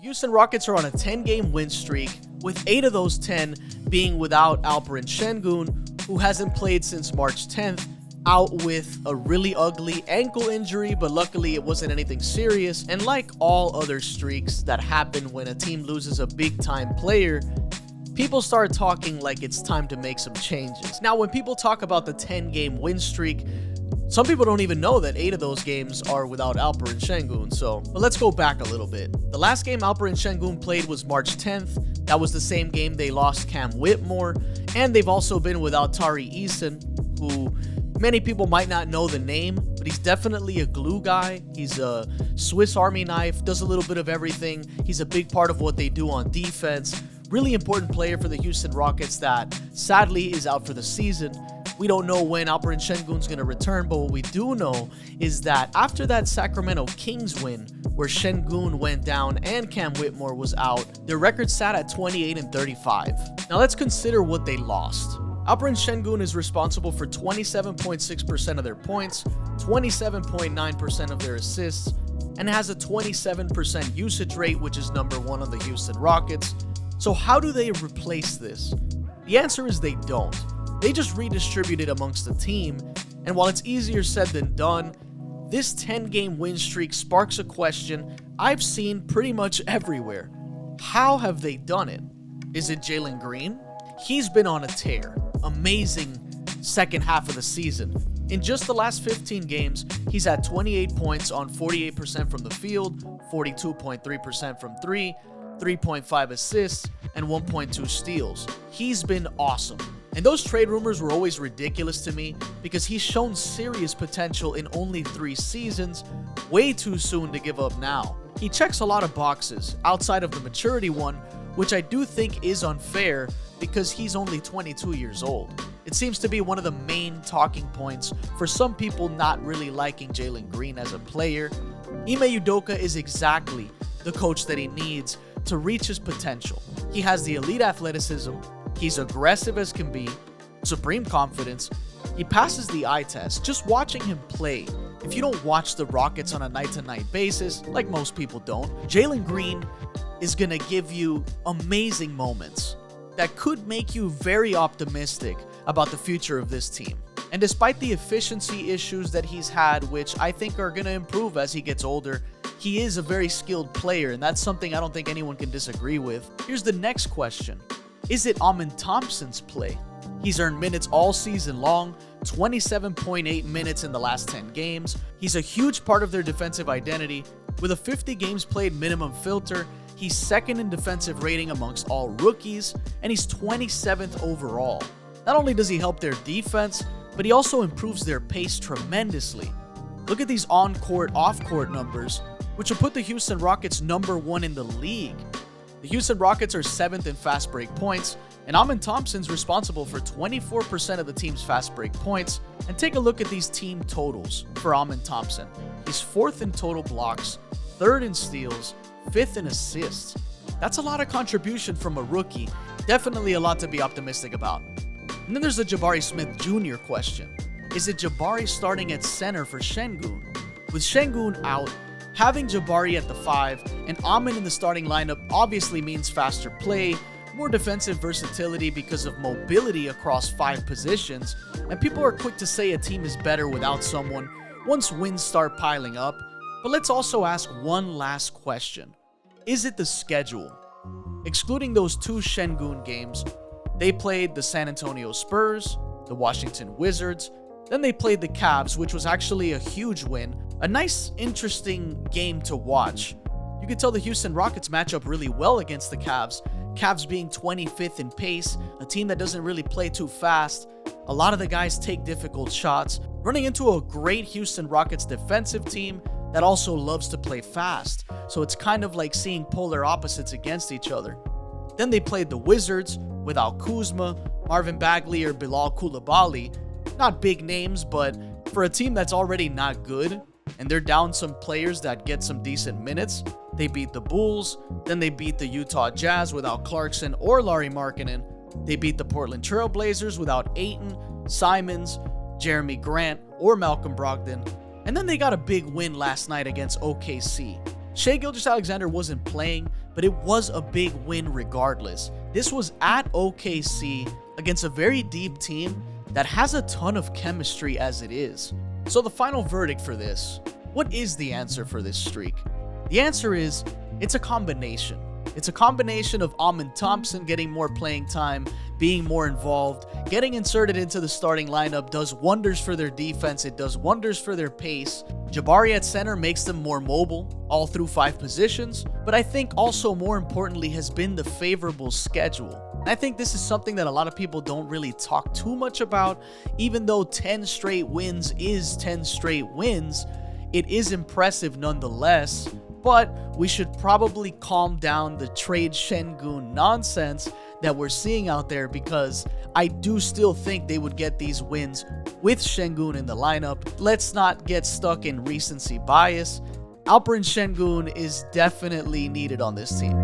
Houston Rockets are on a 10-game win streak, with 8 of those 10 being without Alperen Sengun, who hasn't played since March 10th, out with a really ugly ankle injury, but luckily it wasn't anything serious. And like all other streaks that happen when a team loses a big-time player, people start talking like it's time to make some changes. Now, when people talk about the 10-game win streak, some people don't even know that 8 of those games are without Alperen Sengun. But let's go back a little bit. The last game Alperen Sengun played was March 10th. That was the same game they lost Cam Whitmore. And they've also been without Tari Eason, who many people might not know the name, but he's definitely a glue guy. He's a Swiss Army knife, does a little bit of everything. He's a big part of what they do on defense. Really important player for the Houston Rockets that sadly is out for the season. We don't know when Alperen Sengun's going to return, but what we do know is that after that Sacramento Kings win, where Sengun went down and Cam Whitmore was out, their record sat at 28-35. Now let's consider what they lost. Alperen Sengun is responsible for 27.6% of their points, 27.9% of their assists, and has a 27% usage rate, which is number 1 on the Houston Rockets. So how do they replace this? The answer is they don't. They just redistribute it amongst the team, and while it's easier said than done, this 10-game win streak sparks a question I've seen pretty much everywhere. How have they done it? Is it Jaylen Green? He's been on a tear. Amazing second half of the season. In just the last 15 games, he's had 28 points on 48% from the field, 42.3% from 3, 3.5 assists, and 1.2 steals. He's been awesome. And those trade rumors were always ridiculous to me because he's shown serious potential in only 3 seasons, way too soon to give up now. He checks a lot of boxes outside of the maturity one, which I do think is unfair because he's only 22 years old. It seems to be one of the main talking points for some people not really liking Jaylen Green as a player. Ime Udoka is exactly the coach that he needs to reach his potential. He has the elite athleticism, he's aggressive as can be, supreme confidence, he passes the eye test. Just watching him play, if you don't watch the Rockets on a night-to-night basis, like most people don't, Jaylen Green is going to give you amazing moments that could make you very optimistic about the future of this team. And despite the efficiency issues that he's had, which I think are going to improve as he gets older, he is a very skilled player, and that's something I don't think anyone can disagree with. Here's the next question. Is it Amen Thompson's play? He's earned minutes all season long, 27.8 minutes in the last 10 games. He's a huge part of their defensive identity. With a 50 games played minimum filter, he's second in defensive rating amongst all rookies, and he's 27th overall. Not only does he help their defense, but he also improves their pace tremendously. Look at these on-court, off-court numbers, which will put the Houston Rockets number 1 in the league. The Houston Rockets are 7th in fast break points, and Amen Thompson's responsible for 24% of the team's fast break points. And take a look at these team totals for Amen Thompson. He's 4th in total blocks, 3rd in steals, 5th in assists. That's a lot of contribution from a rookie. Definitely a lot to be optimistic about. And then there's the Jabari Smith Jr. question. Is it Jabari starting at center for Sengun? With Sengun out, having Jabari at the 5 and Amen in the starting lineup obviously means faster play, more defensive versatility because of mobility across 5 positions, and people are quick to say a team is better without someone once wins start piling up. But let's also ask one last question. Is it the schedule? Excluding those 2 Sengun games, they played the San Antonio Spurs, the Washington Wizards, then they played the Cavs, which was actually a huge win. A nice, interesting game to watch. You can tell the Houston Rockets match up really well against the Cavs. Cavs being 25th in pace, a team that doesn't really play too fast. A lot of the guys take difficult shots, running into a great Houston Rockets defensive team that also loves to play fast. So it's kind of like seeing polar opposites against each other. Then they played the Wizards without Kuzma, Marvin Bagley, or Bilal Coulibaly. Not big names, but for a team that's already not good, and they're down some players that get some decent minutes, they beat the Bulls, then they beat the Utah Jazz without Clarkson or Lauri Markkanen, they beat the Portland Trail Blazers without Ayton, Simons, Jeremy Grant, or Malcolm Brogdon, and then they got a big win last night against OKC. Shai Gilgeous-Alexander wasn't playing, but it was a big win regardless. This was at OKC against a very deep team that has a ton of chemistry as it is. So the final verdict for this, what is the answer for this streak? The answer is, it's a combination. It's a combination of Thompson getting more playing time, being more involved, getting inserted into the starting lineup does wonders for their defense, it does wonders for their pace. Jabari at center makes them more mobile all through 5 positions, but I think also more importantly has been the favorable schedule. And I think this is something that a lot of people don't really talk too much about. Even though 10 straight wins is 10 straight wins, it is impressive nonetheless. But we should probably calm down the trade Sengun nonsense that we're seeing out there, because I do still think they would get these wins with Sengun in the lineup. Let's not get stuck in recency bias. Alperen Sengun is definitely needed on this team.